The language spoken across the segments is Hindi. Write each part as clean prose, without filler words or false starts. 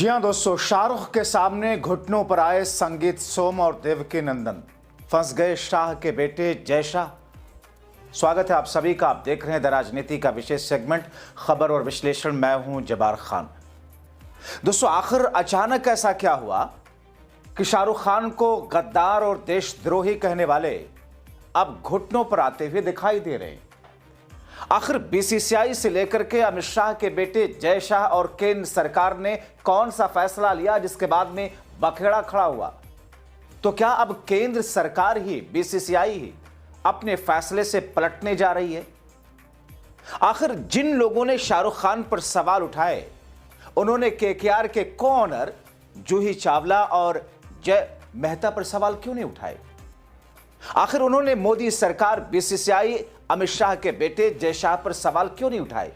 जी हाँ दोस्तों, शाहरुख के सामने घुटनों पर आए संगीत सोम और देवकी नंदन। फंस गए शाह के बेटे जय शाह। स्वागत है आप सभी का। आप देख रहे हैं द राजनीति का विशेष सेगमेंट खबर और विश्लेषण। मैं हूं जबार खान। दोस्तों, आखिर अचानक ऐसा क्या हुआ कि शाहरुख खान को गद्दार और देशद्रोही कहने वाले अब घुटनों पर आते हुए दिखाई दे रहे हैं। आखिर बीसीसीआई से लेकर के अमित शाह के बेटे जय शाह और केंद्र सरकार ने कौन सा फैसला लिया जिसके बाद में बखेड़ा खड़ा हुआ? तो क्या अब केंद्र सरकार ही, बीसीसीआई ही अपने फैसले से पलटने जा रही है? आखिर जिन लोगों ने शाहरुख खान पर सवाल उठाए, उन्होंने केकेआर के को-ऑनर जूही चावला और जय मेहता पर सवाल क्यों नहीं उठाए? आखिर उन्होंने मोदी सरकार, बीसीसीआई, अमित शाह के बेटे जय शाह पर सवाल क्यों नहीं उठाए?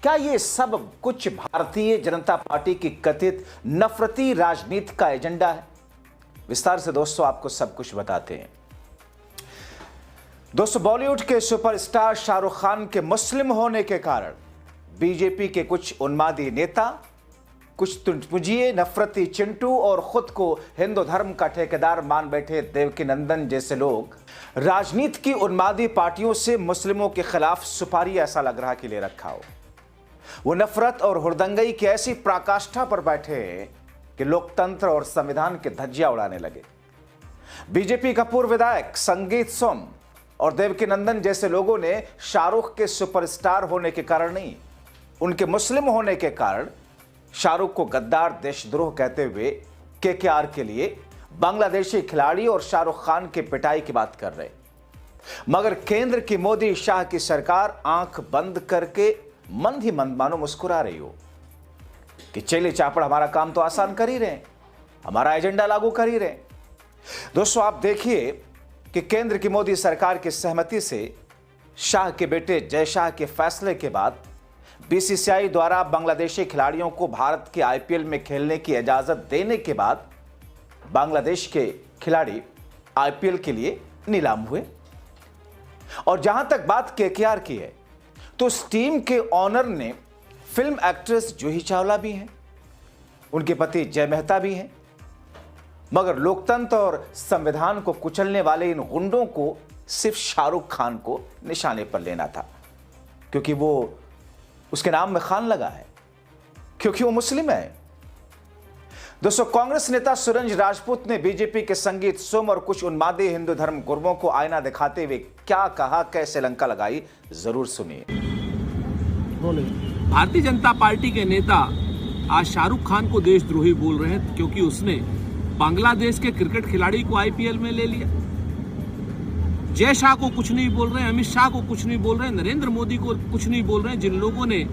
क्या ये सब कुछ भारतीय जनता पार्टी की कथित नफरती राजनीति का एजेंडा है? विस्तार से दोस्तों आपको सब कुछ बताते हैं। दोस्तों, बॉलीवुड के सुपरस्टार शाहरुख खान के मुस्लिम होने के कारण बीजेपी के कुछ उन्मादी नेता, कुछ तुझमुझिए नफरती चिंटू और खुद को हिंदू धर्म का ठेकेदार मान बैठे देवकी नंदन जैसे लोग राजनीति की उन्मादी पार्टियों से मुस्लिमों के खिलाफ सुपारी ऐसा लग रहा कि ले रखा हो। वो नफरत और हुड़दंगई की ऐसी पराकाष्ठा पर बैठे हैं कि लोकतंत्र और संविधान के धज्जियां उड़ाने लगे। बीजेपी का पूर्व विधायक संगीत सोम और देवकी नंदन जैसे लोगों ने शाहरुख के सुपरस्टार होने के कारण नहीं, उनके मुस्लिम होने के कारण शाहरुख को गद्दार, देशद्रोह कहते हुए केकेआर के लिए बांग्लादेशी खिलाड़ी और शाहरुख खान की पिटाई की बात कर रहे। मगर केंद्र की मोदी शाह की सरकार आंख बंद करके मंद ही मंद मानो मुस्कुरा रही हो कि चले चापड़ हमारा काम तो आसान कर ही रहे, हमारा एजेंडा लागू कर ही रहे। दोस्तों, आप देखिए कि केंद्र की मोदी सरकार की सहमति से शाह के बेटे जय शाह के फैसले के बाद बीसीसीआई द्वारा बांग्लादेशी खिलाड़ियों को भारत के आईपीएल में खेलने की इजाजत देने के बाद बांग्लादेश के खिलाड़ी आईपीएल के लिए नीलाम हुए। और जहां तक बात केकेआर की है, तो उस टीम के ऑनर ने फिल्म एक्ट्रेस जूही चावला भी हैं, उनके पति जय मेहता भी हैं। मगर लोकतंत्र और संविधान को कुचलने वाले इन गुंडों को सिर्फ शाहरुख खान को निशाने पर लेना था, क्योंकि वो उसके नाम में खान लगा है, क्योंकि वो मुस्लिम है। दोस्तों, कांग्रेस नेता सुरंज राजपूत ने बीजेपी के संगीत सोम और कुछ उन्मादी हिंदू धर्म गुरुओं को आईना दिखाते हुए क्या कहा, कैसे लंका लगाई, जरूर सुनिए। भारतीय जनता पार्टी के नेता आज शाहरुख खान को देशद्रोही बोल रहे हैं क्योंकि उसने बांग्लादेश के क्रिकेट खिलाड़ी को आईपीएल में ले लिया। जय शाह को कुछ नहीं बोल रहे हैं, अमित शाह को कुछ नहीं बोल रहे हैं, नरेंद्र मोदी को कुछ नहीं बोल रहे हैं, जिन लोगों ने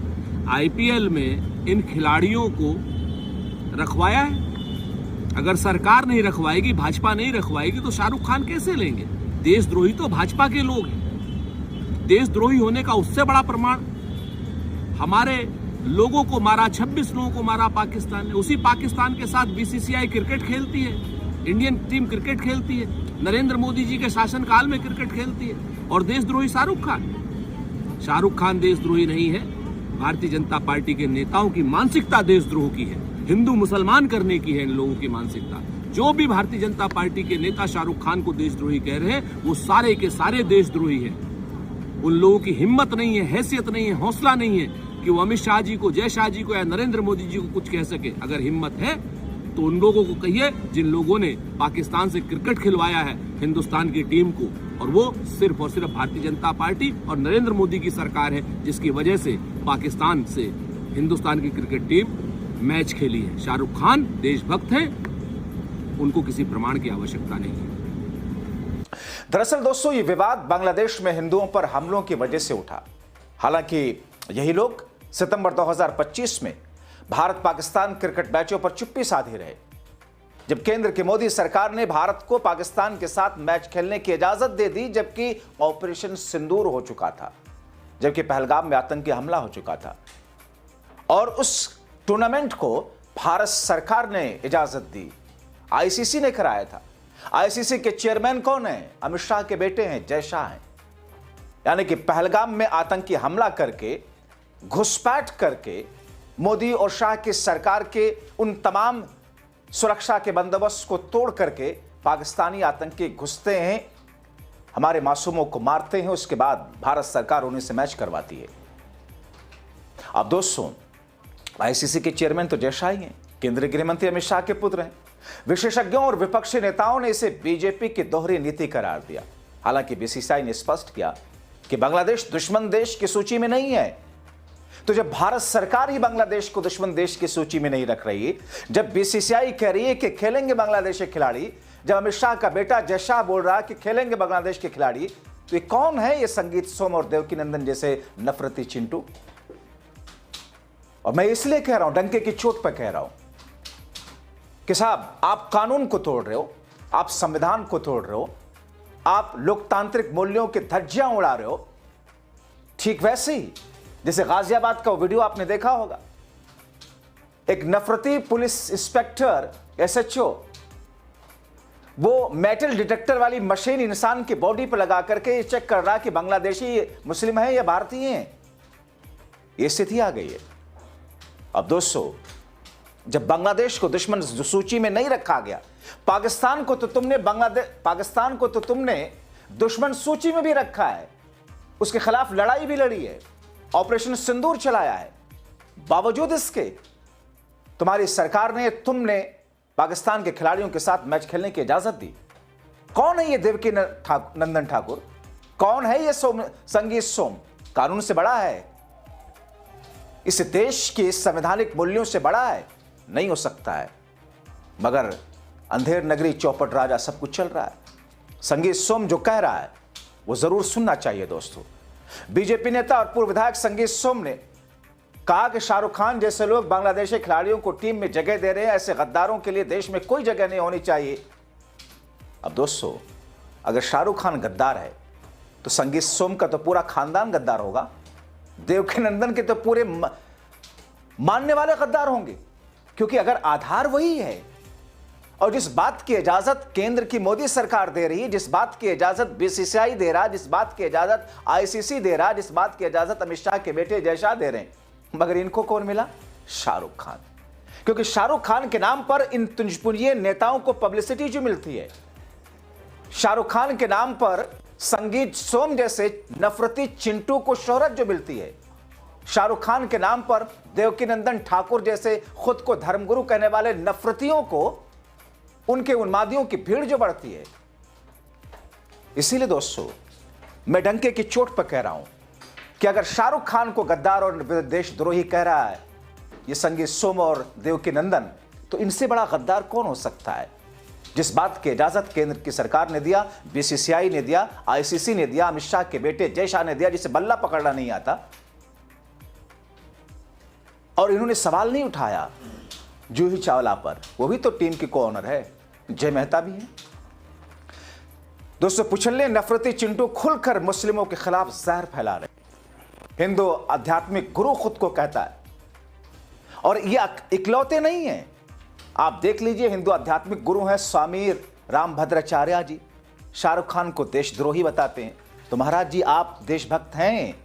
आईपीएल में इन खिलाड़ियों को रखवाया है। अगर सरकार नहीं रखवाएगी, भाजपा नहीं रखवाएगी, तो शाहरुख खान कैसे लेंगे? देशद्रोही तो भाजपा के लोग हैं। देशद्रोही होने का उससे बड़ा प्रमाण, हमारे लोगों को मारा, 26 लोगों को मारा पाकिस्तान ने। उसी पाकिस्तान के साथ बीसीसीआई क्रिकेट खेलती है, इंडियन टीम क्रिकेट खेलती है, नरेंद्र मोदी जी के शासनकाल में क्रिकेट खेलती है। और देशद्रोही शाहरुख खान? शाहरुख खान देशद्रोही नहीं है। भारतीय जनता पार्टी के नेताओं की मानसिकता देशद्रोह की है, हिंदू मुसलमान करने की है इन लोगों की मानसिकता। जो भी भारतीय जनता पार्टी के नेता शाहरुख खान को देशद्रोही कह रहे हैं, वो सारे के सारे देशद्रोही हैं। उन लोगों की हिम्मत नहीं है, हैसियत नहीं है, हौसला नहीं है कि वो अमित शाह जी को, जय शाह जी को या नरेंद्र मोदी जी को कुछ कह सके। अगर हिम्मत है तो उन लोगों को कहिए जिन लोगों ने पाकिस्तान से क्रिकेट खिलवाया है हिंदुस्तान की टीम को, और वो सिर्फ और सिर्फ भारतीय जनता पार्टी और नरेंद्र मोदी की सरकार है जिसकी वजह से पाकिस्तान से हिंदुस्तान की क्रिकेट टीम मैच खेली है। शाहरुख खान देशभक्त हैं, उनको किसी प्रमाण की आवश्यकता नहीं है। दरअसल दोस्तों, ये विवाद बांग्लादेश में हिंदुओं पर हमलों की वजह से उठा। हालांकि यही लोग सितंबर 2025 में भारत पाकिस्तान क्रिकेट मैचों पर चुप्पी साधे रहे, जब केंद्र की मोदी सरकार ने भारत को पाकिस्तान के साथ मैच खेलने की इजाजत दे दी, जबकि ऑपरेशन सिंदूर हो चुका था, जबकि पहलगाम में आतंकी हमला हो चुका था और उस टूर्नामेंट को भारत सरकार ने इजाजत दी, आईसीसी ने कराया था। आईसीसी के चेयरमैन कौन है? अमित शाह के बेटे हैं, जय शाह हैं। यानी कि पहलगाम में आतंकी हमला करके, घुसपैठ करके मोदी और शाह की सरकार के उन तमाम सुरक्षा के बंदोबस्त को तोड़ करके पाकिस्तानी आतंकी घुसते हैं, हमारे मासूमों को मारते हैं, उसके बाद भारत सरकार उन्हें से मैच करवाती है। अब दोस्तों, आईसीसी के चेयरमैन तो जय शाह ही हैं, केंद्रीय गृह मंत्री अमित शाह के पुत्र हैं। विशेषज्ञों और विपक्षी नेताओं ने इसे बीजेपी की दोहरी नीति करार दिया। हालांकि बीसीसीआई ने स्पष्ट किया कि बांग्लादेश दुश्मन देश की सूची में नहीं है। तो जब भारत सरकार ही बांग्लादेश को दुश्मन देश की सूची में नहीं रख रही, जब बीसीसीआई कह रही है कि खेलेंगे बांग्लादेश के खिलाड़ी, जब अमित शाह का बेटा जय शाह बोल रहा है कि खेलेंगे बांग्लादेश के खिलाड़ी, तो ये कौन है ये संगीत सोम और देवकी नंदन जैसे नफरती चिंटू? और मैं इसलिए कह रहा हूं, डंके की चोट पर कह रहा हूं कि साहब, आप कानून को तोड़ रहे हो, आप संविधान को तोड़ रहे हो, आप लोकतांत्रिक मूल्यों के धज्जियां उड़ा रहे हो। ठीक वैसे ही जैसे गाजियाबाद का वो वीडियो आपने देखा होगा, एक नफरती पुलिस इंस्पेक्टर एसएचओ वो मेटल डिटेक्टर वाली मशीन इंसान की बॉडी पर लगा करके चेक कर रहा कि बांग्लादेशी मुस्लिम है या भारतीय हैं। ये स्थिति आ गई है। अब दोस्तों, जब बांग्लादेश को दुश्मन सूची में नहीं रखा गया, पाकिस्तान को तो तुमने दुश्मन सूची में भी रखा है, उसके खिलाफ लड़ाई भी लड़ी है, ऑपरेशन सिंदूर चलाया है, बावजूद इसके तुम्हारी सरकार ने, तुमने पाकिस्तान के खिलाड़ियों के साथ मैच खेलने की इजाजत दी। कौन है ये देवकी नंदन ठाकुर? कौन है ये संगीत सोम? कानून से बड़ा है, इस देश के संवैधानिक मूल्यों से बड़ा है? नहीं हो सकता है। मगर अंधेर नगरी चौपट राजा सब कुछ चल रहा है। संगीत सोम जो कह रहा है वो जरूर सुनना चाहिए दोस्तों। बीजेपी नेता और पूर्व विधायक संगीत सोम ने कहा कि शाहरुख खान जैसे लोग बांग्लादेशी खिलाड़ियों को टीम में जगह दे रहे हैं, ऐसे गद्दारों के लिए देश में कोई जगह नहीं होनी चाहिए। अब दोस्तों, अगर शाहरुख खान गद्दार है तो संगीत सोम का तो पूरा खानदान गद्दार होगा, देवकी नंदन के तो पूरे मानने वाले गद्दार होंगे, क्योंकि अगर आधार वही है और जिस बात की इजाजत केंद्र की मोदी सरकार दे रही है, जिस बात की इजाजत बीसीसीआई दे रहा, जिस बात की इजाजत आईसीसी दे रहा, जिस बात की इजाजत अमित शाह के बेटे जय शाह दे रहे हैं, मगर इनको कौन मिला? शाहरुख खान। क्योंकि शाहरुख खान के नाम पर इन तुझपुंजिये नेताओं को पब्लिसिटी जो मिलती है, शाहरुख खान के नाम पर संगीत सोम जैसे नफरती चिंटू को शोहरत जो मिलती है, शाहरुख खान के नाम पर देवकी नंदन ठाकुर जैसे खुद को धर्मगुरु कहने वाले नफरतियों को, उनके उन्मादियों की भीड़ जो बढ़ती है। इसीलिए दोस्तों, मैं डंके की चोट पर कह रहा हूं कि अगर शाहरुख खान को गद्दार और देशद्रोही कह रहा है ये संगीत सोम और देवकी नंदन, तो इनसे बड़ा गद्दार कौन हो सकता है? जिस बात की इजाजत केंद्र की सरकार ने दिया, बीसीसीआई ने दिया, आईसीसी ने दिया, अमित शाह के बेटे जय शाह ने दिया, जिसे बल्ला पकड़ना नहीं आता, और इन्होंने सवाल नहीं उठाया जूही चावला पर। वो भी तो टीम की को ऑनर है, जय मेहता भी है। दोस्तों, पुछल्ले नफरती चिंटू खुलकर मुस्लिमों के खिलाफ जहर फैला रहे। हिंदू आध्यात्मिक गुरु खुद को कहता है, और ये इकलौते नहीं हैं। आप देख लीजिए, हिंदू आध्यात्मिक गुरु हैं स्वामी रामभद्राचार्य जी, शाहरुख खान को देशद्रोही बताते हैं। तो महाराज जी, आप देशभक्त हैं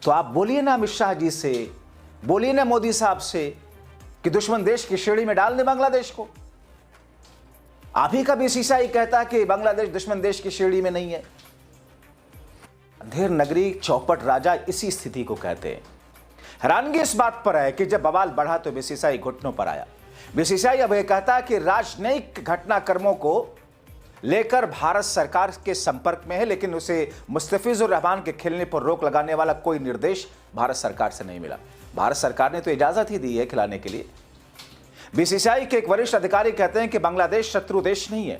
तो आप बोलिए ना अमित शाह जी से, बोलिए ना मोदी साहब से कि दुश्मन देश की श्रेणी में डाल दें बांग्लादेश को। आप ही का बीसीसीआई कहता है कि बांग्लादेश दुश्मन देश की श्रेणी में नहीं है। अंधेर नगरी चौपट राजा इसी स्थिति को कहते हैं। हैरानगी इस बात पर है कि जब बवाल बढ़ा तो बीसीसीआई घुटनों पर आया। बीसीसीआई अब यह कहता है कि राजनयिक घटनाक्रमों को लेकर भारत सरकार के संपर्क में है, लेकिन उसे मुस्तफिजुर रहमान के खेलने पर रोक लगाने वाला कोई निर्देश भारत सरकार से नहीं मिला। भारत सरकार ने तो इजाजत ही दी है खिलाने के लिए। बीसीसीआई के एक वरिष्ठ अधिकारी कहते हैं कि बांग्लादेश शत्रु देश नहीं है,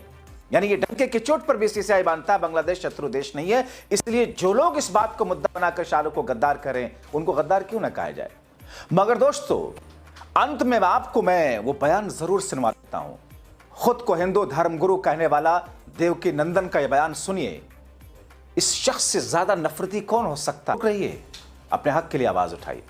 यानी ये डंके की चोट पर बीसीसीआई मानता है बांग्लादेश शत्रु देश नहीं है। इसलिए जो लोग इस बात को मुद्दा बनाकर शाहरुख को गद्दार करें, उनको गद्दार क्यों ना कहा जाए। मगर दोस्तों, अंत में आपको मैं वो बयान जरूर सुनवा देता हूं। खुद को हिंदू धर्मगुरु कहने वाला देवकी नंदन का यह बयान सुनिए। इस शख्स से ज्यादा नफरती कौन हो सकता है? रहिए, अपने हक के लिए आवाज उठाइए।